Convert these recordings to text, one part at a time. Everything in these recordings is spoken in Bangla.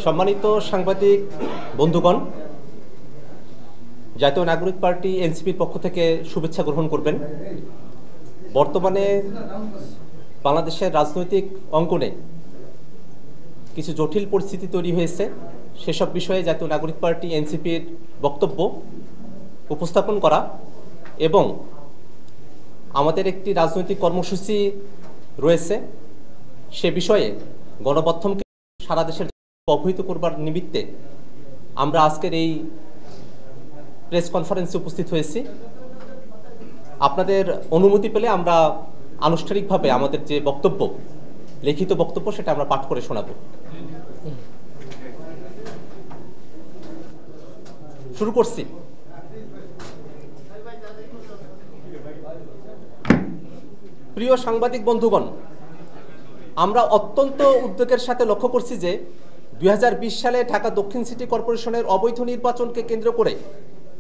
সম্মানিত সাংবাদিক বন্ধুগণ, জাতীয় নাগরিক পার্টি এনসিপির পক্ষ থেকে শুভেচ্ছা গ্রহণ করবেন। বর্তমানে বাংলাদেশের রাজনৈতিক অঙ্গনে কিছু জটিল পরিস্থিতি তৈরি হয়েছে। সেসব বিষয়ে জাতীয় নাগরিক পার্টি এনসিপির বক্তব্য উপস্থাপন করা এবং আমাদের একটি রাজনৈতিক কর্মসূচি রয়েছে, সে বিষয়ে গণমাধ্যমকে সারা দেশের অবহিত করবার নিমিত্তে আমরা আজকের এই প্রেস কনফারেন্সে উপস্থিত হয়েছি। আপনাদের অনুমতি পেলে আমরা আনুষ্ঠানিকভাবে আমাদের যে বক্তব্য, লিখিত বক্তব্য, সেটা আমরা পাঠ করে শোনাব। শুরু করছি। প্রিয় সাংবাদিক বন্ধুগণ, আমরা অত্যন্ত উদ্বেগের সাথে লক্ষ্য করছি যে 2020 সালে ঢাকা দক্ষিণ সিটি কর্পোরেশনের অবৈধ নির্বাচনকে কেন্দ্র করে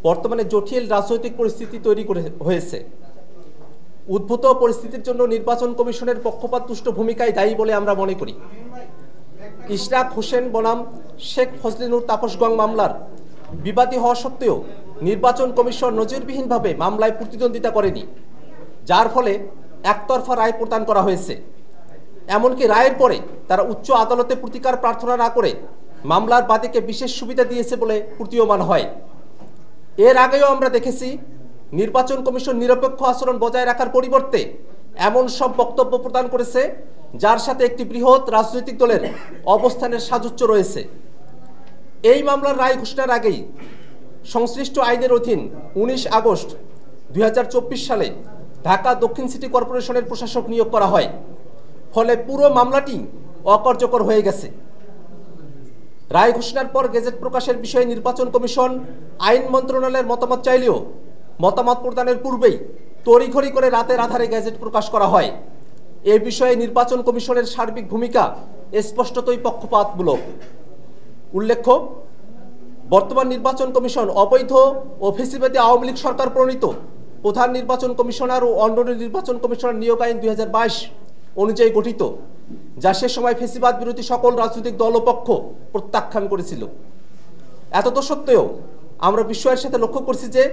বর্তমানে জটিল রাজনৈতিক পরিস্থিতি তৈরি হয়েছে। উদ্ভূত পরিস্থিতির জন্য নির্বাচন কমিশনের পক্ষপাতদুষ্ট ভূমিকায় দায়ী বলে আমরা মনে করি। ইশরাক হোসেন বনাম শেখ ফজলিনুর তাপস গং মামলার বিবাদী হওয়া সত্ত্বেও নির্বাচন কমিশন নজিরবিহীনভাবে মামলায় প্রতিদ্বন্দ্বিতা করেনি, যার ফলে একতরফা রায় প্রদান করা হয়েছে। এমনকি রায়ের পরে তারা উচ্চ আদালতে প্রতিকার প্রার্থনা না করে মামলার বাদীকে বিশেষ সুবিধা দিয়েছে বলে প্রতীয়মান হয়। এর আগেও আমরা দেখেছি নির্বাচন কমিশন নিরপেক্ষ আচরণ বজায় রাখার পরিবর্তে এমন সব বক্তব্য প্রদান করেছে যার সাথে একটি বৃহৎ রাজনৈতিক দলের অবস্থানের সাযুজ্য রয়েছে। এই মামলার রায় ঘোষণার আগেই সংশ্লিষ্ট আইনের অধীন 19 আগস্ট 2024 সালে ঢাকা দক্ষিণ সিটি কর্পোরেশনের প্রশাসক নিয়োগ করা হয়। ফলে পুরো মামলাটি অকার্যকর হয়ে গেছে। রায় ঘোষণার পর গেজেট প্রকাশের বিষয়ে নির্বাচন কমিশন আইন মন্ত্রণালয়ের মতামত চাইলেও মতামত প্রদানের পূর্বেই তড়িঘড়ি করে রাতের আধারে গেজেট প্রকাশ করা হয়। এ বিষয়ে নির্বাচন কমিশনের সার্বিক ভূমিকা স্পষ্টতই পক্ষপাতমূলক। উল্লেখ্য, বর্তমান নির্বাচন কমিশন অবৈধ ও ফ্যাসিবাদী আওয়ামী লীগ সরকার প্রণীত প্রধান নির্বাচন কমিশনার ও অন্যান্য নির্বাচন কমিশনার নিয়োগ আইন 2022 অনুযায়ী গঠিত, যা সে সময় ফ্যাসিবাদ বিরোধী সকল রাজনৈতিক দল ও পক্ষ প্রত্যাখ্যান করেছিল। এতদ সত্ত্বেও আমরা বিস্ময়ের সাথে লক্ষ্য করছি যে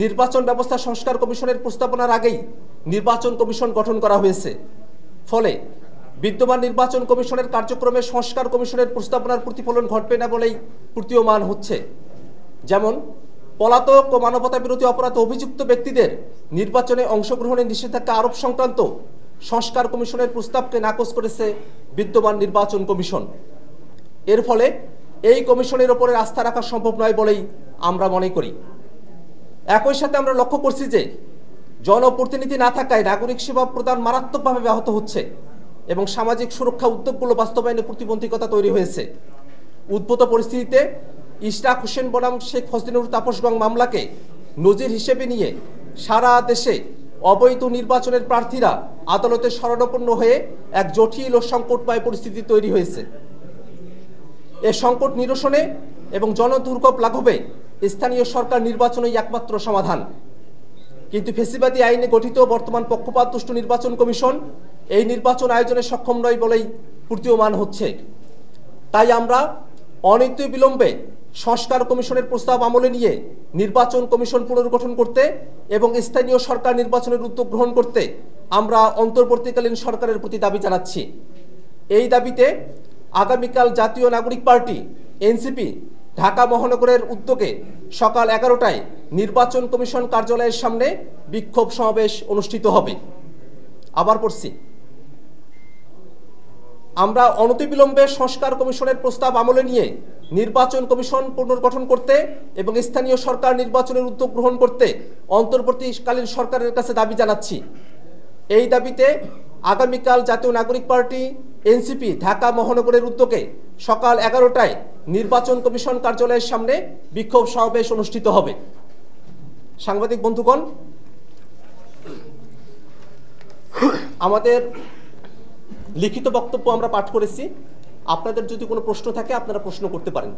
নির্বাচন ব্যবস্থা সংস্কার কমিশনের প্রস্তাবনার আগেই নির্বাচন কমিশন গঠন করা হয়েছে। ফলে বিদ্যমান নির্বাচন কমিশনের কার্যক্রমে সংস্কার কমিশনের প্রস্তাবনার প্রতিফলন ঘটবে না বলেই প্রতীয়মান হচ্ছে। যেমন, পলাতক ও মানবতা বিরোধী অপরাধে অভিযুক্ত ব্যক্তিদের নির্বাচনে অংশগ্রহণে নিষেধাজ্ঞা আরোপ সংক্রান্ত সংস্কার কমিশনের প্রস্তাবকে নাকচ করেছে বিদ্যমান নির্বাচন কমিশন। এর ফলে এই কমিশনের ওপরে আস্থা রাখা সম্ভব নয় বলেই আমরা মনে করি। একই সাথে আমরা লক্ষ্য করছি যে জনপ্রতিনিধি না থাকায় নাগরিক সেবা প্রদান মারাত্মকভাবে ব্যাহত হচ্ছে এবং সামাজিক সুরক্ষা উদ্যোগগুলো বাস্তবায়নে প্রতিবন্ধকতা তৈরি হয়েছে। উদ্ভূত পরিস্থিতিতে ইশরাক হোসেন বনাম শেখ ফজলিনুর তাপস গং মামলাকে নজির হিসেবে নিয়ে সারা দেশে অবৈধ নির্বাচনের প্রার্থীরা আদালতে শরণাপন্ন হয়ে এক জটিল ও সংকটময় পরিস্থিতি তৈরি হয়েছে। এ সংকট নিরসনে এবং জনদুর্ভোগ লাঘবে স্থানীয় সরকার নির্বাচনই একমাত্র সমাধান। কিন্তু ফ্যাসিবাদী আইনে গঠিত বর্তমান পক্ষপাতদুষ্ট নির্বাচন কমিশন এই নির্বাচন আয়োজনে সক্ষম নয় বলেই প্রতীয়মান হচ্ছে। তাই আমরা অনতি বিলম্বে সংস্কার কমিশনের প্রস্তাব আমলে নিয়ে নির্বাচন কমিশন পুনর্গঠন করতে এবং স্থানীয় সরকার নির্বাচনের উদ্যোগ গ্রহণ করতে আমরা অন্তর্বর্তীকালীন সরকারের প্রতি দাবি জানাচ্ছি। এই দাবিতে আগামীকাল জাতীয় নাগরিক পার্টি এনসিপি ঢাকা মহানগরের উদ্যোগে সকাল 11টায় নির্বাচন কমিশন কার্যালয়ের সামনে বিক্ষোভ সমাবেশ অনুষ্ঠিত হবে। আবার পড়ছি, আমরা অনতিবিলম্বে সংস্কার কমিশনের প্রস্তাব আমলে নিয়ে নির্বাচন কমিশন পুনর্গঠন করতে এবং স্থানীয় সরকার নির্বাচনের উদ্যোগ গ্রহণ করতে অন্তর্বর্তীকালীন সরকারের কাছে দাবি জানাচ্ছি। এই দাবিতে আগামীকাল জাতীয় নাগরিক পার্টি এনসিপি ঢাকা মহানগরের উদ্যোগে সকাল 11টায় নির্বাচন কমিশন কার্যালয়ের সামনে বিক্ষোভ সমাবেশ অনুষ্ঠিত হবে। সাংবাদিক বন্ধুগণ, আমাদের লিখিত বক্তব্য আমরা পাঠ করেছি। আপনাদের যদি কোনো প্রশ্ন থাকে আপনারা প্রশ্ন করতে পারেন।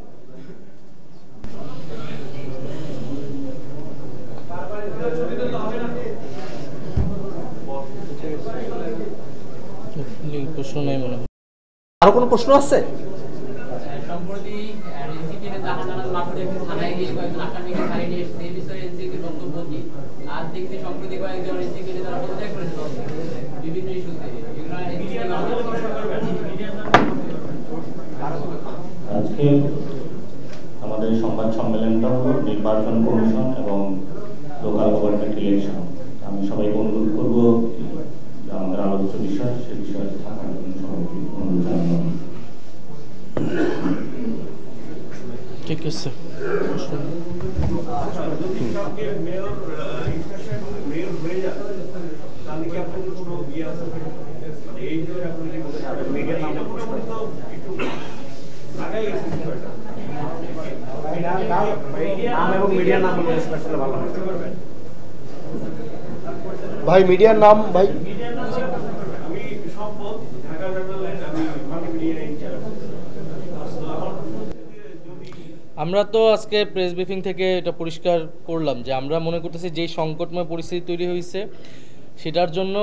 প্রশ্ন নাই মনে হয়। আরো কোনো প্রশ্ন আছে? সম্প্রতি এনসিপিতে জাহানারা লাখুর একটি থানায় গিয়ে কয়েকজন আসামিকে ছাড়িয়ে নিয়ে এসেছে। এই বিষয়ে এনসিপির বক্তব্য কি? আর দেখতে সম্প্রতি কয়েকজন এনসিপিতে তারা পদত্যাগ করেছে বিভিন্ন ইস্যুতে। আজকে আমাদের সংবাদ সম্মেলনটা হলো নির্বাচন কমিশন এবং লোকাল গভর্নমেন্ট ইলেকশন। আমি সবাইকে অনুরোধ করব আমাদের আলোচ্য বিষয় সে বিষয়ে থাকার জন্য সবাইকে অনুরোধ জানাবো। ঠিক আছে। ভাই মিডিয়ার নাম ভাই আমরা তো আজকে প্রেস ব্রিফিং থেকে এটা পরিষ্কার করলাম যে আমরা মনে করতেছি যেই সংকটময় পরিস্থিতি তৈরি হয়েছে সেটার জন্য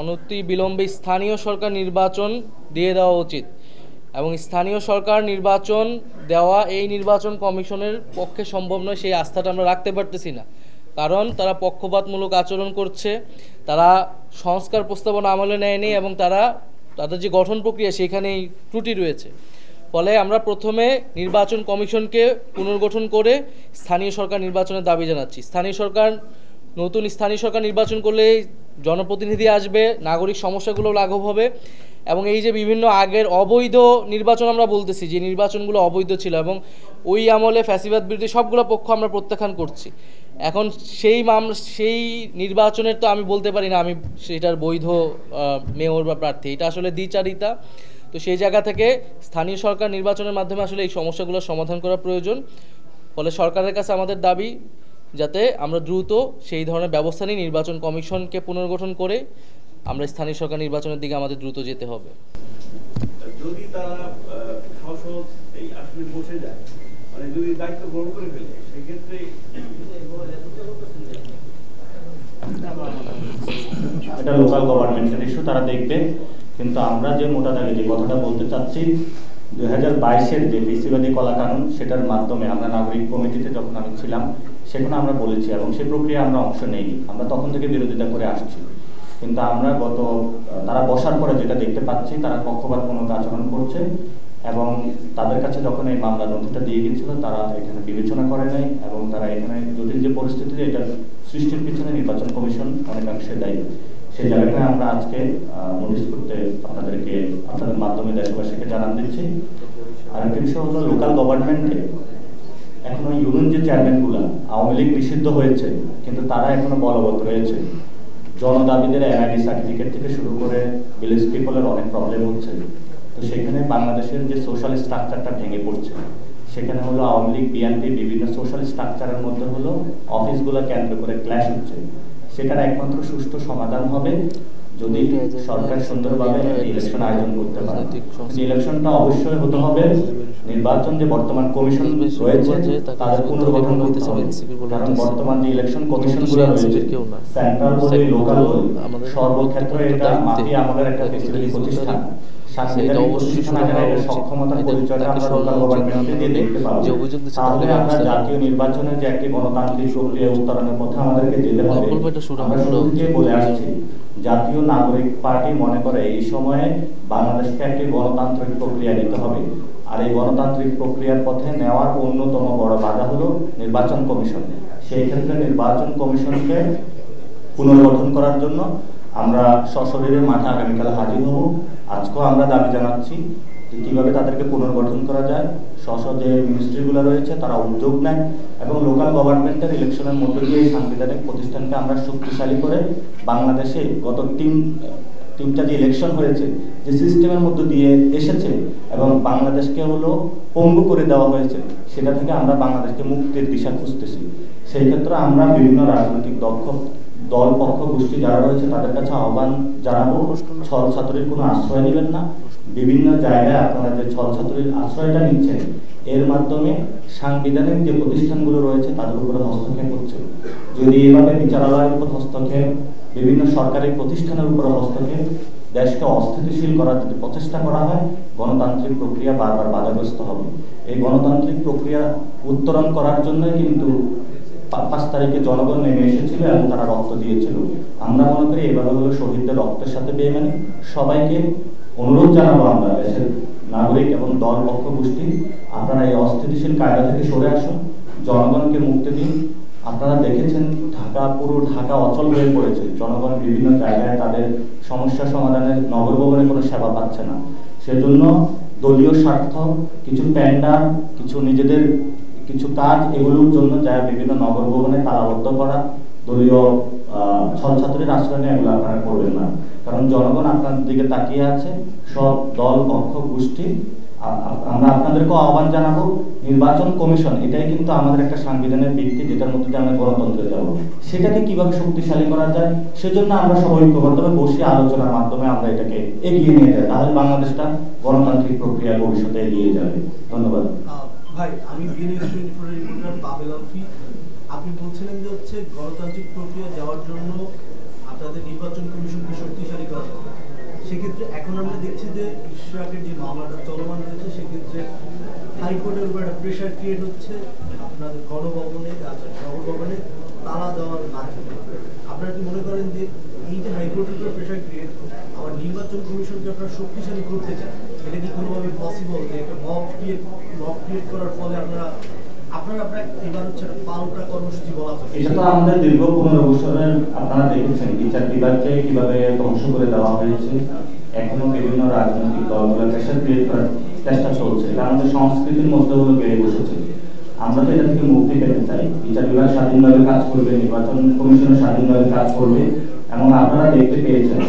অনতি বিলম্বে স্থানীয় সরকার নির্বাচন দিয়ে দেওয়া উচিত এবং স্থানীয় সরকার নির্বাচন দেওয়া এই নির্বাচন কমিশনের পক্ষে সম্ভব নয়। সেই আস্থাটা আমরা রাখতে পারতেছি না, কারণ তারা পক্ষপাতমূলক আচরণ করছে, তারা সংস্কার প্রস্তাবনা আমলে নেয়নি এবং তাদের যে গঠন প্রক্রিয়া সেখানেই ত্রুটি রয়েছে। ফলে আমরা প্রথমে নির্বাচন কমিশনকে পুনর্গঠন করে স্থানীয় সরকার নির্বাচনের দাবি জানাচ্ছি। নতুন স্থানীয় সরকার নির্বাচন করলে জনপ্রতিনিধি আসবে, নাগরিক সমস্যাগুলো লাঘব হবে এবং এই যে বিভিন্ন আগের অবৈধ নির্বাচন আমরা বলতেছি যে নির্বাচনগুলো অবৈধ ছিল এবং ওই আমলে ফ্যাসিবাদ বিরোধী সবগুলো পক্ষ আমরা প্রত্যাখ্যান করছি। এখন সেই নির্বাচনের তো আমি বলতে পারি না আমি সেটার বৈধ মেয়র বা প্রার্থী, এটা আসলে দ্বিচারিতা। তো সেই জায়গা থেকে স্থানীয় সরকার নির্বাচনের মাধ্যমে আসলে এই সমস্যাগুলোর সমাধান করা প্রয়োজন। ফলে সরকারের কাছে আমাদের দাবি যাতে আমরা দ্রুত সেই ধরনের ব্যবস্থা নিই, নির্বাচন কমিশনকে পুনর্গঠন করে আমরা স্থানীয় সরকার নির্বাচনের দিকে আমাদের দ্রুত যেতে হবে। যদি তারা সংসদ এই আসলে বসে যায়, মানে যদি দায়িত্ব গ্রহণ করে ফেলে, সেক্ষেত্রে এটা লোকাল গভর্নমেন্টের ইস্যু, তারা দেখবে। কিন্তু আমরা যে মোটা দাগে যে কথাটা বলতে চাচ্ছি 2022-এর যে ফেসিবাদী কলা কানুন সেটার মাধ্যমে আমরা নাগরিক কমিটিতে যখন আমি ছিলাম সেখানে আমরা বলেছি এবং সেই প্রক্রিয়া আমরা অংশ নেইনি, আমরা তখন থেকে বিরোধিতা করে আসছি। কিন্তু আমরা তারা বসার পরে যেটা দেখতে পাচ্ছি তারা পক্ষপাতমূলক আচরণ করছে এবং তাদের কাছে যখন এই মামলা নথিটা দিয়ে গেছিল তারা এখানে বিবেচনা করে নাই এবং তারা এখানে জটিল যে পরিস্থিতি এটা সৃষ্টির পিছনে নির্বাচন কমিশন অনেকাংশে দায়ী। সেই জায়গাটায় আমরা আজকে নোটিশ করতে আপনাদের মাধ্যমে দেশবাসীকে জানান দিচ্ছি। আরেকটা বিষয় হলো লোকাল গভর্নমেন্টে এখনো ইউনিয়ন যে চেয়ারম্যানগুলো আওয়ামী লীগ নিষিদ্ধ হয়েছে কিন্তু তারা এখনো বলবৎ রয়েছে। জনদাবিদের এনআইডি সার্টিফিকেট থেকে শুরু করে ভিলেজ পিপলের অনেক প্রবলেম হচ্ছে। তো সেখানে বাংলাদেশের যে সোশ্যাল স্ট্রাকচারটা ভেঙে পড়ছে, সেখানে হলো আওয়ামী লীগ বিএনপি বিভিন্ন সোশ্যাল স্ট্রাকচারের মধ্যে হলো অফিসগুলো কেন্দ্র করে ক্ল্যাশ হচ্ছে। সেটার একমাত্র সুষ্ঠু সমাধান হবে যদি সরকার সুন্দরভাবে ইলেকশন আয়োজন করতে পারে। ইলেকশনটা অবশ্যই হতে হবে, নির্বাচন যে বর্তমান কমিশন রয়েছে তাদের পুনর্গঠন করতে হবে। কারণ বর্তমান যে ইলেকশন কমিশনগুলো রয়েছে সেন্ট্রাল বলি লোকাল বলি সর্বক্ষেত্রে এটা মাফিয়া আমলের একটা ফেসিলিটি প্রতিষ্ঠান। জাতীয় নির্বাচনের যে একটি গণতান্ত্রিক প্রক্রিয়া উত্তরণের পথে আমাদেরকে যেতে হবে। বলে আসছি জাতীয় নাগরিক পার্টি মনে করে এই সময়ে বাংলাদেশকে একটি গণতান্ত্রিক প্রক্রিয়া নিতে হবে, আর এই গণতান্ত্রিক প্রক্রিয়ার পথে নেওয়ার অন্যতম বড় বাধা হলো নির্বাচন কমিশন। সেই ক্ষেত্রে নির্বাচন কমিশনকে পুনর্গঠন করার জন্য আমরা সশরীরে মাঠে আগামীকাল হাজির হব। আজকেও আমরা দাবি জানাচ্ছি যে কীভাবে তাদেরকে পুনর্গঠন করা যায়। যে মিনিস্ট্রিগুলো রয়েছে তারা উদ্যোগ নেয় এবং লোকাল গভর্নমেন্টের ইলেকশনের মধ্য দিয়ে এই সাংবিধানিক প্রতিষ্ঠানকে আমরা শক্তিশালী করে বাংলাদেশে গত তিনটা যে ইলেকশন হয়েছে যে সিস্টেমের মধ্য দিয়ে এসেছে এবং বাংলাদেশকে হলো পঙ্গু করে দেওয়া হয়েছে, সেটা থেকে আমরা বাংলাদেশকে মুক্তির দিশা খুঁজতেছি। সেই ক্ষেত্রে আমরা বিভিন্ন রাজনৈতিক দল পক্ষ গোষ্ঠী যারা রয়েছে তাদের কাছে আহ্বান জানাবো, ছল ছাত্রীর কোনো আশ্রয় নেবেন না। বিভিন্ন জায়গায় আপনারা যে ছল ছাত্রীর আশ্রয়টা নিচ্ছেন এর মাধ্যমে সাংবিধানিক যে প্রতিষ্ঠানগুলো রয়েছে তাদের উপরে হস্তক্ষেপ হচ্ছে। যদি এভাবে বিচারালয়ের উপর হস্তক্ষেপ, বিভিন্ন সরকারি প্রতিষ্ঠানের উপর হস্তক্ষেপ, দেশকে অস্থিতিশীল করার যদি প্রচেষ্টা করা হয়, গণতান্ত্রিক প্রক্রিয়া বারবার বাধাগ্রস্ত হবে। এই গণতান্ত্রিক প্রক্রিয়া উত্তরণ করার জন্যই কিন্তু 5 তারিখে জনগণ নেমে এসেছিল এবং তারা রক্ত দিয়েছিল। আমরা মনে করি এভাবে হলো শহীদদের রক্তের সাথে বেইমানি। সবাইকে অনুরোধ জানাবো, আমরা দেশের নাগরিক এবং দল পক্ষ গোষ্ঠী, আপনারা এই অস্থিতিশীল কায়দা থেকে সরে আসুন, জনগণকে মুক্তি দিন। আপনারা দেখেছেন পুরো ঢাকা অচল হয়ে পড়েছে। জনগণ বিভিন্ন জায়গায় তাদের সমস্যা সমাধানের নগর ভবনে কোনো সেবা পাচ্ছে না। সেজন্য দলীয় স্বার্থ, কিছু টেন্ডার, কিছু নিজেদের কিছু কাজ, এগুলোর জন্য যা বিভিন্ন নগর ভবনে তালাবদ্ধ করা, দলীয় ছলছাত্রীর আশ্রয় নিয়ে এগুলো আপনারা করবেন না। কারণ জনগণ আপনাদের দিকে তাকিয়ে আছে, সব দল পক্ষ গোষ্ঠী। আমরা আপনাদেরকে আহ্বান জানাবো, নির্বাচন কমিশন এটাই কিন্তু আমাদের একটা সাংবিধানিক ভিত্তি, যেটার মধ্যে দিয়ে আমরা গণতন্ত্রে যাব। সেটাকে কিভাবে শক্তিশালী করা যায়, সেজন্য আমরা সবাই ঐক্যবদ্ধভাবে বসে আলোচনার মাধ্যমে আমরা এটাকে এগিয়ে নিয়ে যাই। তাহলে বাংলাদেশটা গণতান্ত্রিক প্রক্রিয়া ভবিষ্যতে এগিয়ে যাবে। ধন্যবাদ। ভাই, আমি BNS24 এর রিপোর্টার পাবেল আলফি। আপনি বলছিলেন যে হচ্ছে গণতান্ত্রিক প্রক্রিয়া যাওয়ার জন্য আপনাদের নির্বাচন কমিশনকে শক্তিশালী করা হবে। সেক্ষেত্রে এখন আমরা দেখছি যে ইশরাকের যে মামলাটা চলমান রয়েছে, সেক্ষেত্রে হাইকোর্টের উপর একটা প্রেশার ক্রিয়েট হচ্ছে আপনাদের গণভবনে, নগর ভবনে তালা দেওয়ার মাধ্যমে। আপনারা কি মনে করেন যে এই যে হাইকোর্টের উপর প্রেশার ক্রিয়েট, আবার নির্বাচন কমিশনকে আপনারা শক্তিশালী করতে চান, এটা কি কোনোভাবে পসিবল যে একটা মব ক্রিয়েট করার ফলে আপনারা এবার হচ্ছে পাল্টা কর্মসূচি বলা চলে? এটা তো আমাদের দীর্ঘ 15 বছরের, আপনারা দেখেছেন বিচার বিভাগকে কিভাবে ধ্বংস করে দেওয়া হয়েছে। এখনো বিভিন্ন রাজনৈতিক দলগুলো প্রেশার ক্রিয়েট করার চেষ্টা চলছে। এটা আমাদের সংস্কৃতির মধ্যে হলো বেড়ে বসেছে। আমরা তো এটা থেকে মুক্তি পেতে চাই। বিচার বিভাগ স্বাধীনভাবে কাজ করবে, নির্বাচন কমিশন স্বাধীনভাবে কাজ করবে। এবং আপনারা দেখতে পেয়েছেন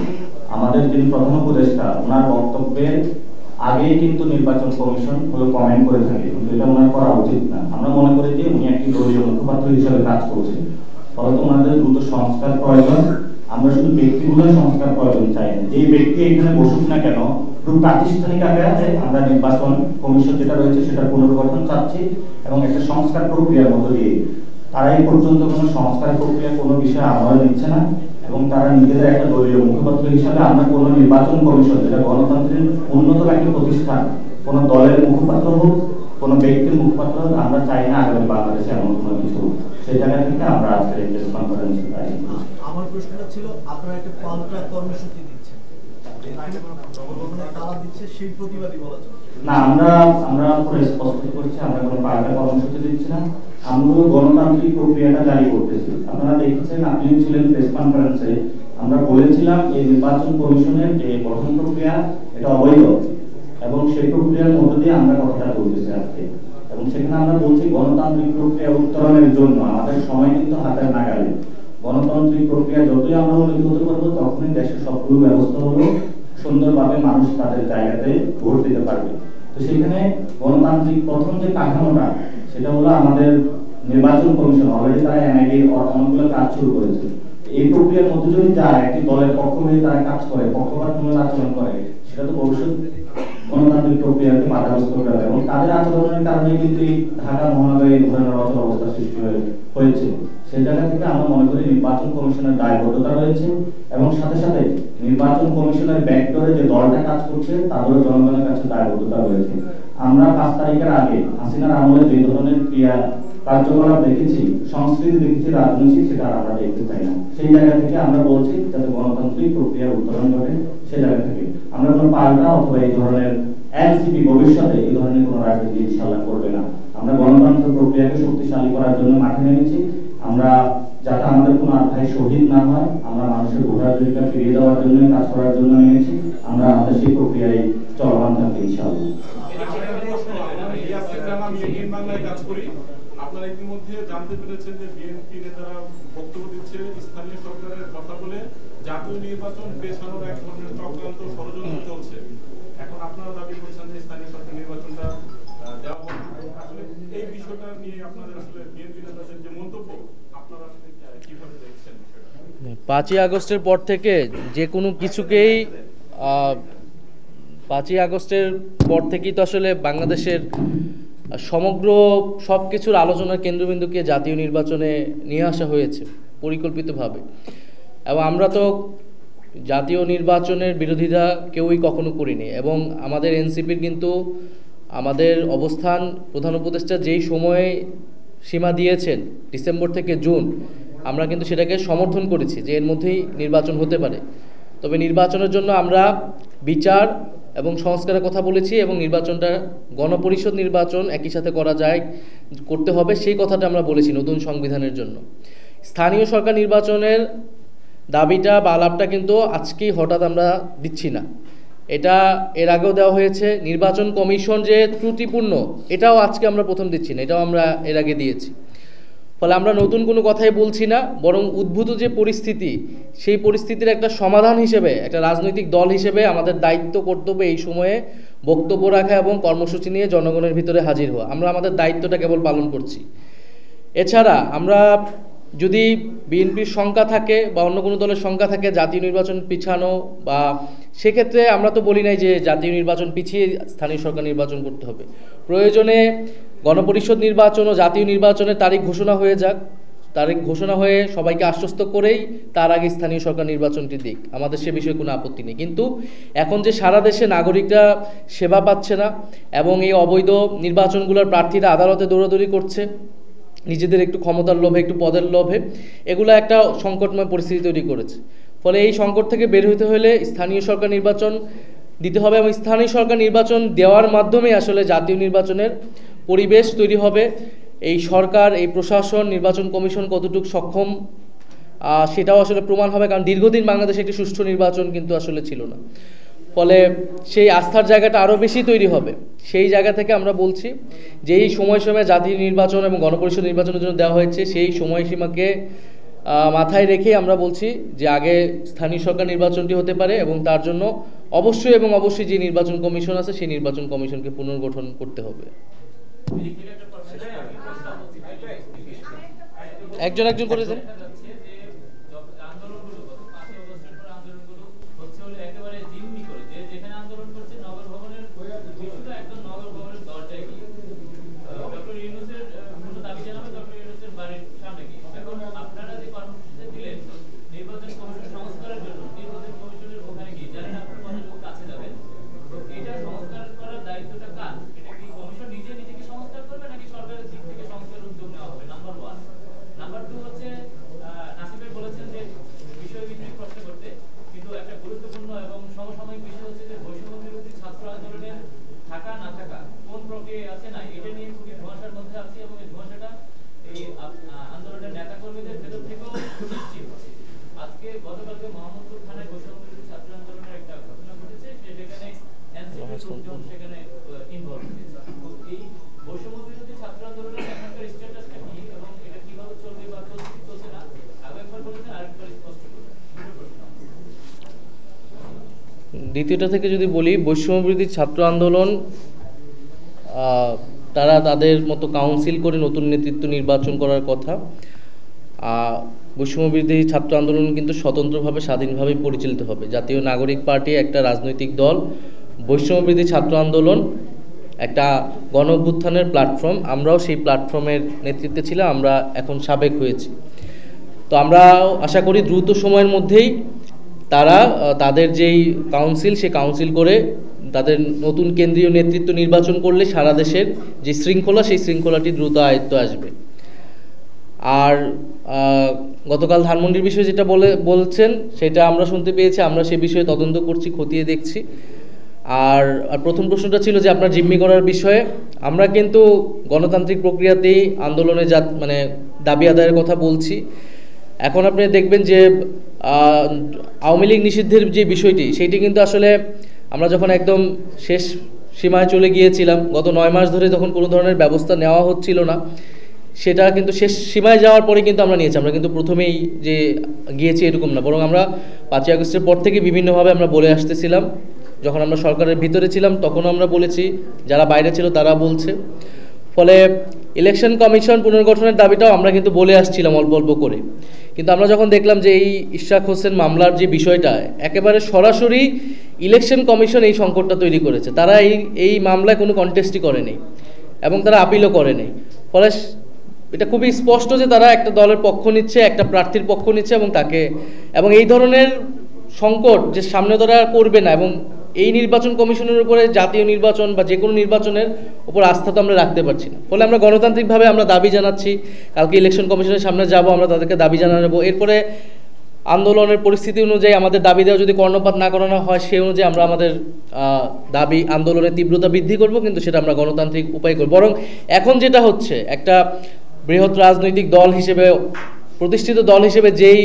আমাদের যিনি প্রধান উপদেষ্টা, ওনার বক্তব্যের আগেই কিন্তু নির্বাচন কমিশন হলো কমেন্ট করে থাকে, কিন্তু এটা ওনার করা উচিত না। আমরা মনে করি যে উনি একটি দলীয় মুখপাত্র হিসেবে কাজ করছেন, ফলত ওনাদের দ্রুত সংস্কার প্রয়োজন। আমরা শুধু ব্যক্তিগত সংস্কার প্রয়োজন চাই না, যে ব্যক্তি এখানে বসুক না কেন, পুরো প্রাতিষ্ঠানিক আকারে আমরা নির্বাচন কমিশন যেটা রয়েছে সেটা পুনর্গঠন চাচ্ছি এবং একটা সংস্কার প্রক্রিয়ার মধ্য দিয়ে। তারা এই পর্যন্ত কোনো সংস্কার প্রক্রিয়া কোনো বিষয়ে আমল নিচ্ছে না এবং তারা নিজেদের একটা দলীয় মুখপাত্র হিসাবে, আমরা কোনো নির্বাচন কমিশন যেটা গণতন্ত্রের অন্যতম একটি প্রতিষ্ঠান, কোনো দলের মুখপাত্র হোক, কোনো ব্যক্তির মুখপাত্র হোক, আমরা চাই না আগামী বাংলাদেশে এমন কোনো কিছু। সেই জায়গা থেকে আমরা আজকের এই প্রেস কনফারেন্স চাই। আমার প্রশ্নটা ছিল, আপনারা একটা পাল্টা কর্মসূচি দিচ্ছেন, তালা দিচ্ছে, সেই প্রতিবাদী বলা যায় না। আমরা পুরো স্পষ্ট করছি, আমরা কোনো পাল্টা কর্মসূচি দিচ্ছি না। আমরা গণতান্ত্রিক প্রক্রিয়াটা জারি করতেছি। আপনারা দেখেছেন, আপনিও ছিলেন প্রেস কনফারেন্সে, আমরা বলেছিলাম এই নির্বাচন কমিশনের যে গঠন প্রক্রিয়া এটা অবৈধ এবং সেই প্রক্রিয়ার মধ্য দিয়ে আমরা কথাটা বলতেছি আজকে। এবং সেখানে আমরা বলছি গণতান্ত্রিক প্রক্রিয়া উত্তরণের জন্য আমাদের সময় কিন্তু হাতের নাগালে। গণতান্ত্রিক প্রক্রিয়া যতই আমরা উন্নতি হতে পারবো, তখনই দেশের সবগুলো ব্যবস্থা হলো সুন্দরভাবে মানুষ তাদের জায়গাতে ভোট দিতে পারবে। তো সেখানে গণতান্ত্রিক প্রথম যে কাঠামোটা, সেটা হলো আমাদের নির্বাচন কমিশন। অলরেডি তারা NID অনেকগুলো কাজ শুরু করেছে। এই প্রক্রিয়ার মধ্যে যদি যায়, একটি দলের পক্ষ হয়ে তারা কাজ করে, পক্ষপাতমূলক আচরণ করে, সেটা তো ভবিষ্যৎ গণতান্ত্রিক প্রক্রিয়াকে বাধাগ্রস্ত করে দেয়। এবং তাদের আচরণের কারণে কিন্তু ঢাকা মহানগরে এই ধরনের অচল অবস্থা সৃষ্টি হয়েছে। সেই জায়গা থেকে আমরা মনে করি নির্বাচন কমিশনের দায়বদ্ধতা রয়েছে এবং সাথে সাথে নির্বাচন কমিশনের ব্যাকডোরে যে দলটা কাজ করছে তাদেরও জনগণের কাছে দায়বদ্ধতা রয়েছে। আমরা 5 তারিখের আগে হাসিনার আমলে যে ধরনের ক্রিয়া কার্যকলাপ দেখেছি, সংস্কৃতি দেখেছি, রাজনীতি, সেটা আমরা দেখতে চাই না। সেই জায়গা থেকে আমরা বলছি যাতে গণতান্ত্রিক প্রক্রিয়ার উত্তরণ ঘটে। সেই জায়গা থেকে আমরা কোনো পাল্টা অথবা এই ধরনের এনসিপি ভবিষ্যতে এই ধরনের কোনো রাজনীতি ইনশাআল্লাহ করবে না। আমরা গণতন্ত্র প্রক্রিয়াকে শক্তিশালী করার জন্য মাঠে নেমেছি। আমরা যাতে আমাদের কোনো ভাই শহীদ না হয়, আমরা মানুষের ভোটাধিকার ফিরিয়ে দেওয়ার জন্য কাজ করার জন্য নেমেছি। আমরা আমাদের সেই প্রক্রিয়ায় চলমান থাকবে ইনশাআল্লাহ। আপনারা ইতিমধ্যে জানতে পেরেছেন যে বিএনপি নেতারা বক্তব্য দিচ্ছে স্থানীয় সরকারের কথা বলে জাতীয় নির্বাচন পেছানোর এক ধরনের চক্রান্ত ষড়যন্ত্র চলছে। এখন আপনারা দাবি করছেন যে স্থানীয় সরকার নির্বাচনটা দেওয়া হবে। আসলে এই বিষয়টা নিয়ে আপনাদের আসলে বিএনপি নেতাদের যে মন্তব্য, আপনারা আসলে কিভাবে দেখছেন? 5ই আগস্টের পর থেকে যে কোনো কিছুকেই 5ই আগস্টের পর থেকেই তো আসলে বাংলাদেশের সমগ্র সব কিছুর আলোচনার কেন্দ্রবিন্দুকে জাতীয় নির্বাচনে নিয়ে আসা হয়েছে পরিকল্পিতভাবে। এবং আমরা তো জাতীয় নির্বাচনের বিরোধিতা কেউই কখনো করিনি, এবং আমাদের এনসিপির কিন্তু আমাদের অবস্থান প্রধান উপদেষ্টা যেই সময়ে সীমা দিয়েছেন ডিসেম্বর থেকে জুন, আমরা কিন্তু সেটাকে সমর্থন করেছি যে এর মধ্যেই নির্বাচন হতে পারে। তবে নির্বাচনের জন্য আমরা বিচার এবং সংস্কারের কথা বলেছি, এবং নির্বাচনটা গণপরিষদ নির্বাচন একই সাথে করতে হবে সেই কথাটা আমরা বলেছি নতুন সংবিধানের জন্য। স্থানীয় সরকার নির্বাচনের দাবিটা বা আলাপটা কিন্তু আজকেই হঠাৎ আমরা দিচ্ছি না, এটা এর আগেও দেওয়া হয়েছে। নির্বাচন কমিশন যে ত্রুটিপূর্ণ এটাও আজকে আমরা প্রথম দিচ্ছি না, এটাও আমরা এর আগে দিয়েছি। ফলে আমরা নতুন কোনো কথাই বলছি না, বরং উদ্ভূত যে পরিস্থিতি সেই পরিস্থিতির একটা সমাধান হিসেবে একটা রাজনৈতিক দল হিসেবে আমাদের দায়িত্ব কর্তব্য এই সময়ে বক্তব্য রাখা এবং কর্মসূচি নিয়ে জনগণের ভিতরে হাজির হওয়া। আমরা আমাদের দায়িত্বটা কেবল পালন করছি। এছাড়া আমরা যদি বিএনপির শঙ্কা থাকে বা অন্য কোনো দলের শঙ্কা থাকে জাতীয় নির্বাচন পিছানো, বা সেক্ষেত্রে আমরা তো বলি নাই যে জাতীয় নির্বাচন পিছিয়ে স্থানীয় সরকার নির্বাচন করতে হবে। প্রয়োজনে গণপরিষদ নির্বাচন ও জাতীয় নির্বাচনের তারিখ ঘোষণা হয়ে যাক, তারিখ ঘোষণা হয়ে সবাইকে আশ্বস্ত করেই তার আগে স্থানীয় সরকার নির্বাচনটি দিক, আমাদের সে বিষয়ে কোনো আপত্তি নেই। কিন্তু এখন যে সারা দেশে নাগরিকরা সেবা পাচ্ছে না এবং এই অবৈধ নির্বাচনগুলোর প্রার্থীরা আদালতে দৌড়াদৌড়ি করছে নিজেদের একটু ক্ষমতার লোভে, একটু পদের লোভে, এগুলো একটা সংকটময় পরিস্থিতি তৈরি করেছে। ফলে এই সংকট থেকে বের হতে হলে স্থানীয় সরকার নির্বাচন দিতে হবে, এবং স্থানীয় সরকার নির্বাচন দেওয়ার মাধ্যমে আসলে জাতীয় নির্বাচনের পরিবেশ তৈরি হবে। এই সরকার, এই প্রশাসন, নির্বাচন কমিশন কতটুকু সক্ষম সেটাও আসলে প্রমাণ হবে, কারণ দীর্ঘদিন বাংলাদেশে একটি সুষ্ঠু নির্বাচন কিন্তু আসলে ছিল না। ফলে সেই আস্থার জায়গাটা আরও বেশি তৈরি হবে। সেই জায়গা থেকে আমরা বলছি যে এই সময়সীমা জাতীয় নির্বাচন এবং গণপরিষদ নির্বাচনের জন্য দেওয়া হয়েছে, সেই সময়সীমাকে মাথায় রেখে আমরা বলছি যে আগে স্থানীয় সরকার নির্বাচনটি হতে পারে, এবং তার জন্য অবশ্যই যে নির্বাচন কমিশন আছে সেই নির্বাচন কমিশনকে পুনর্গঠন করতে হবে। একজন করে দেন। দ্বিতীয়টা থেকে যদি বলি, বৈষম্যবিরোধী ছাত্র আন্দোলন তারা তাদের মতো কাউন্সিল করে নতুন নেতৃত্ব নির্বাচন করার কথা। বৈষম্যবিরোধী ছাত্র আন্দোলন কিন্তু স্বতন্ত্রভাবে স্বাধীনভাবে পরিচালিত হবে। জাতীয় নাগরিক পার্টি একটা রাজনৈতিক দল, বৈষম্যবিরোধী ছাত্র আন্দোলন একটা গণ অভ্যুত্থানের প্ল্যাটফর্ম। আমরাও সেই প্ল্যাটফর্মের নেতৃত্বে ছিলাম, আমরা এখন সাবেক হয়েছি। তো আমরা আশা করি দ্রুত সময়ের মধ্যেই তারা তাদের যেই কাউন্সিল, সে কাউন্সিল করে তাদের নতুন কেন্দ্রীয় নেতৃত্ব নির্বাচন করলে সারা দেশের যে শৃঙ্খলা, সেই শৃঙ্খলাটি দ্রুত আয়ত্তে আসবে। আর গতকাল ধানমন্ডির বিষয়ে যেটা বলছেন সেটা আমরা শুনতে পেয়েছি, আমরা সে বিষয়ে তদন্ত করছি, খতিয়ে দেখছি। আর প্রথম প্রশ্নটা ছিল যে আপনার জিম্মি করার বিষয়ে। আমরা কিন্তু গণতান্ত্রিক প্রক্রিয়াতেই আন্দোলনে দাবি আদায়ের কথা বলছি। এখন আপনি দেখবেন যে আওয়ামী লীগ নিষিদ্ধের যে বিষয়টি, সেইটি কিন্তু আসলে আমরা যখন একদম শেষ সীমায় চলে গিয়েছিলাম, গত 9 মাস ধরে যখন কোনো ধরনের ব্যবস্থা নেওয়া হচ্ছিল না, সেটা কিন্তু শেষ সীমায় যাওয়ার পরে কিন্তু আমরা নিয়েছি। আমরা কিন্তু প্রথমেই যে গিয়েছি এরকম না, বরং আমরা 5ই আগস্টের পর থেকে বিভিন্নভাবে আমরা বলে আসতেছিলাম। যখন আমরা সরকারের ভিতরে ছিলাম তখনও আমরা বলেছি, যারা বাইরে ছিল তারা বলছে। ফলে ইলেকশন কমিশন পুনর্গঠনের দাবিটাও আমরা কিন্তু বলে আসছিলাম অল্প অল্প করে। কিন্তু আমরা যখন দেখলাম যে এই ইশরাক হোসেন মামলার যে বিষয়টা, একেবারে সরাসরি ইলেকশন কমিশন এই সংকটটা তৈরি করেছে। তারা এই মামলায় কোনো কন্টেস্টই করেনি এবং তারা আপিলও করেনি। ফলে এটা খুবই স্পষ্ট যে তারা একটা দলের পক্ষ নিচ্ছে, একটা প্রার্থীর পক্ষ নিচ্ছে এবং এই ধরনের সংকট যে সামনে তারা করবে না, এবং এই নির্বাচন কমিশনের উপরে জাতীয় নির্বাচন বা যে কোনো নির্বাচনের উপর আস্থা তো আমরা রাখতে পারছি না। ফলে আমরা গণতান্ত্রিকভাবে আমরা দাবি জানাচ্ছি, কালকে ইলেকশন কমিশনের সামনে যাব, আমরা তাদেরকে দাবি জানাবো। এরপরে আন্দোলনের পরিস্থিতি অনুযায়ী আমাদের দাবি দেওয়া যদি কর্ণপাত না করানো হয়, সেই অনুযায়ী আমরা আমাদের দাবি আন্দোলনের তীব্রতা বৃদ্ধি করব, কিন্তু সেটা আমরা গণতান্ত্রিক উপায় করব। বরং এখন যেটা হচ্ছে, একটা বৃহৎ রাজনৈতিক দল হিসেবে, প্রতিষ্ঠিত দল হিসেবে যেই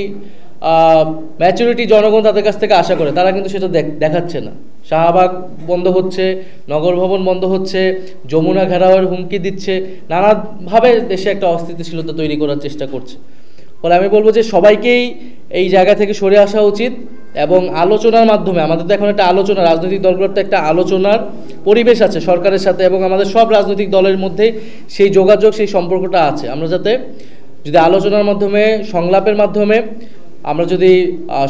ম্যাচুরিটি জনগণ তাদের কাছ থেকে আশা করে, তারা কিন্তু সেটা দেখাচ্ছে না। শাহবাগ বন্ধ হচ্ছে, নগর ভবন বন্ধ হচ্ছে, যমুনা ঘেরাওয়ের হুমকি দিচ্ছে, নানাভাবে দেশে একটা অস্থিতিশীলতা তৈরি করার চেষ্টা করছে। ফলে আমি বলবো যে সবাইকেই এই জায়গা থেকে সরে আসা উচিত, এবং আলোচনার মাধ্যমে, আমাদের তো এখন একটা আলোচনা, রাজনৈতিক দলগুলোর তো একটা আলোচনার পরিবেশ আছে সরকারের সাথে, এবং আমাদের সব রাজনৈতিক দলের মধ্যে সেই যোগাযোগ, সেই সম্পর্কটা আছে। আমরা যাতে যদি আলোচনার মাধ্যমে, সংলাপের মাধ্যমে আমরা যদি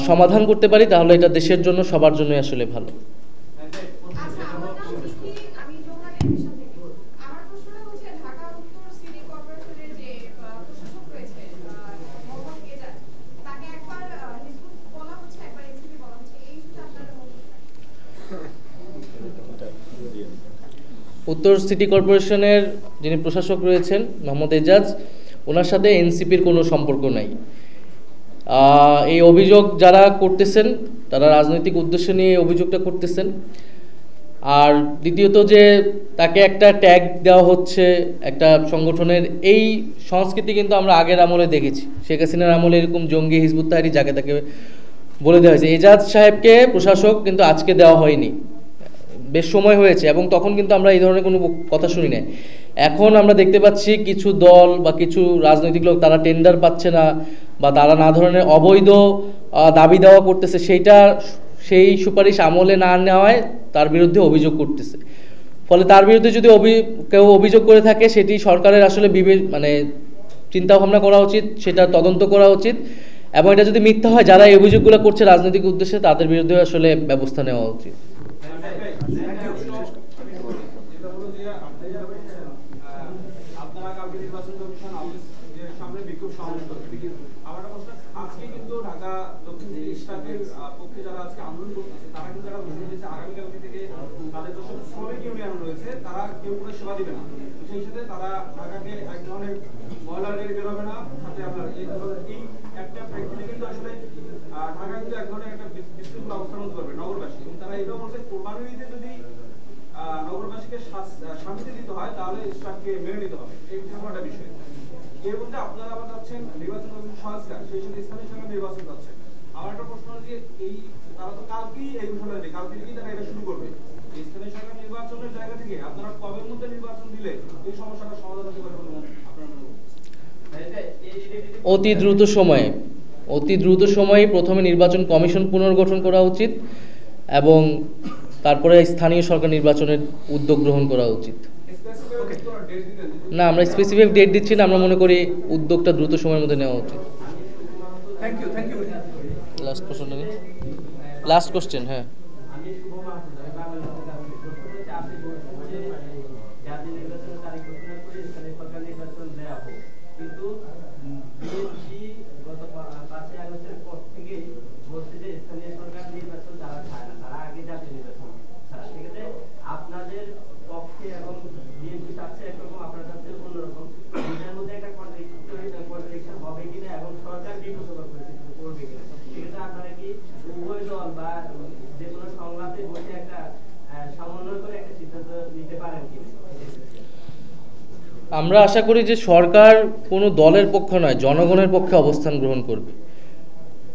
সমাধান করতে পারি, তাহলে এটা দেশের জন্য, সবার জন্যই আসলে ভালো। উত্তর সিটি কর্পোরেশনের যিনি প্রশাসক রয়েছেন মোহাম্মদ এজাজ, ওনার সাথে এনসিপির কোনো সম্পর্ক নাই। এই অভিযোগ যারা করতেছেন তারা রাজনৈতিক উদ্দেশ্য নিয়ে অভিযোগটা করতেছেন। আর দ্বিতীয়ত যে তাকে একটা ট্যাগ দেওয়া হচ্ছে একটা সংগঠনের, এই সংস্কৃতি কিন্তু আমরা আগের আমলে দেখেছি। শেখ হাসিনার আমলে এরকম জঙ্গি, হিজবুত তাহরির যাকে তাকে বলে দেওয়া হয়েছে। এজাজ সাহেবকে প্রশাসক কিন্তু আজকে দেওয়া হয়নি, বেশ সময় হয়েছে, এবং তখন কিন্তু আমরা এই ধরনের কোনো কথা শুনি না। এখন আমরা দেখতে পাচ্ছি কিছু দল বা কিছু রাজনৈতিক লোক তারা টেন্ডার পাচ্ছে না, বা তারা না ধরনের অবৈধ দাবি দেওয়া করতেছে, সেই সুপারিশ আমলে না নেওয়ায় তার বিরুদ্ধে অভিযোগ করতেছে। ফলে তার বিরুদ্ধে যদি কেউ অভিযোগ করে থাকে, সেটি সরকারের আসলে চিন্তা ভাবনা করা উচিত, সেটা তদন্ত করা উচিত, এবং এটা যদি মিথ্যা হয়, যারা এই অভিযোগগুলো করছে রাজনৈতিক উদ্দেশ্যে, তাদের বিরুদ্ধে আসলে ব্যবস্থা নেওয়া উচিত। শান্তি দিতে হয়, তাহলে ইসলামকে মেনে নিতে হবে, এই একটা বিষয়। এর মধ্যে আপনারা আবার যাচ্ছেন নির্বাচন সংস্কার, সেই সাথে স্থানীয় সরকার নির্বাচন যাচ্ছে। আমার একটা প্রশ্ন হচ্ছে, এই তারা তো কালকেই এই বিষয়টা নেই, কালকে থেকেই তারা এটা শুরু করবে। স্থানীয় সরকার নির্বাচনের জায়গা থেকে আপনারা কবের মধ্যে নির্বাচন দিলে এই সমস্যাটা সমাধান হতে পারে বলে আপনারা মনে করছেন? অতি দ্রুত সময়ে প্রথমে নির্বাচন কমিশন পুনর্গঠন করা উচিত, এবং তারপরে স্থানীয় সরকার নির্বাচনের উদ্যোগ গ্রহণ করা উচিত। না, আমরা স্পেসিফিক ডেট দিচ্ছি না, আমরা মনে করি উদ্যোগটা দ্রুত সময়ের মধ্যে নেওয়া উচিত। Last question. হ্যাঁ, আমরা আশা করি যে সরকার কোনো দলের পক্ষ নয়, জনগণের পক্ষে অবস্থান গ্রহণ করবে।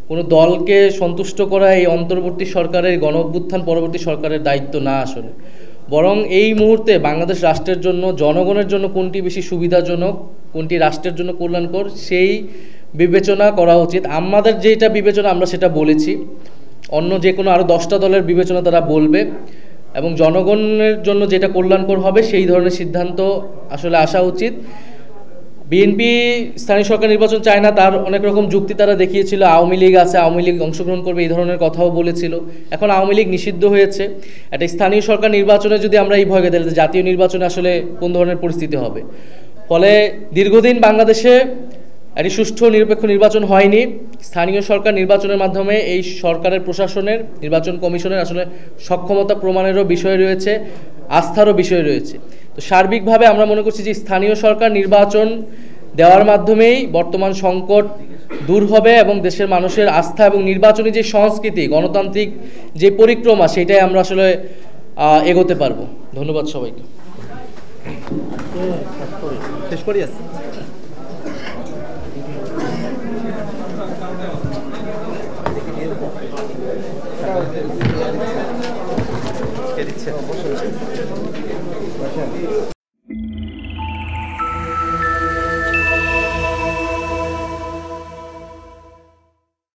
কোনো দলকে সন্তুষ্ট করা এই অন্তর্বর্তী সরকারের, গণ অভ্যুত্থান পরবর্তী সরকারের দায়িত্ব না আসলে, বরং এই মুহূর্তে বাংলাদেশ রাষ্ট্রের জন্য, জনগণের জন্য কোনটি বেশি সুবিধাজনক, কোনটি রাষ্ট্রের জন্য কল্যাণকর, সেই বিবেচনা করা উচিত। আমাদের যেটা বিবেচনা আমরা সেটা বলেছি, অন্য যে কোনো আরও 10টা দলের বিবেচনা তারা বলবে, এবং জনগণের জন্য যেটা কল্যাণকর হবে সেই ধরনের সিদ্ধান্ত আসলে আসা উচিত। বিএনপি স্থানীয় সরকার নির্বাচন চায় না, তার অনেক রকম যুক্তি তারা দেখিয়েছিল। আওয়ামী লীগ আছে, আওয়ামী লীগ অংশগ্রহণ করবে, এই ধরনের কথাও বলেছিল। এখন আওয়ামী লীগ নিষিদ্ধ হয়েছে। একটা স্থানীয় সরকার নির্বাচনে যদি আমরা এই ভয়কে দিই, জাতীয় নির্বাচনে আসলে কোন ধরনের পরিস্থিতি হবে। ফলে দীর্ঘদিন বাংলাদেশে একটি সুষ্ঠু নিরপেক্ষ নির্বাচন হয়নি। স্থানীয় সরকার নির্বাচনের মাধ্যমে এই সরকারের প্রশাসনের, নির্বাচন কমিশনের আসলে সক্ষমতা প্রমাণেরও বিষয় রয়েছে, আস্থারও বিষয় রয়েছে। তো সার্বিকভাবে আমরা মনে করছি যে স্থানীয় সরকার নির্বাচন দেওয়ার মাধ্যমেই বর্তমান সংকট দূর হবে এবং দেশের মানুষের আস্থা এবং নির্বাচনী যে সংস্কৃতি, গণতান্ত্রিক যে পরিক্রমা, সেটাই আমরা আসলে এগোতে পারবো। ধন্যবাদ সবাইকে। শেষ করি আছে। কে দিচ্ছে?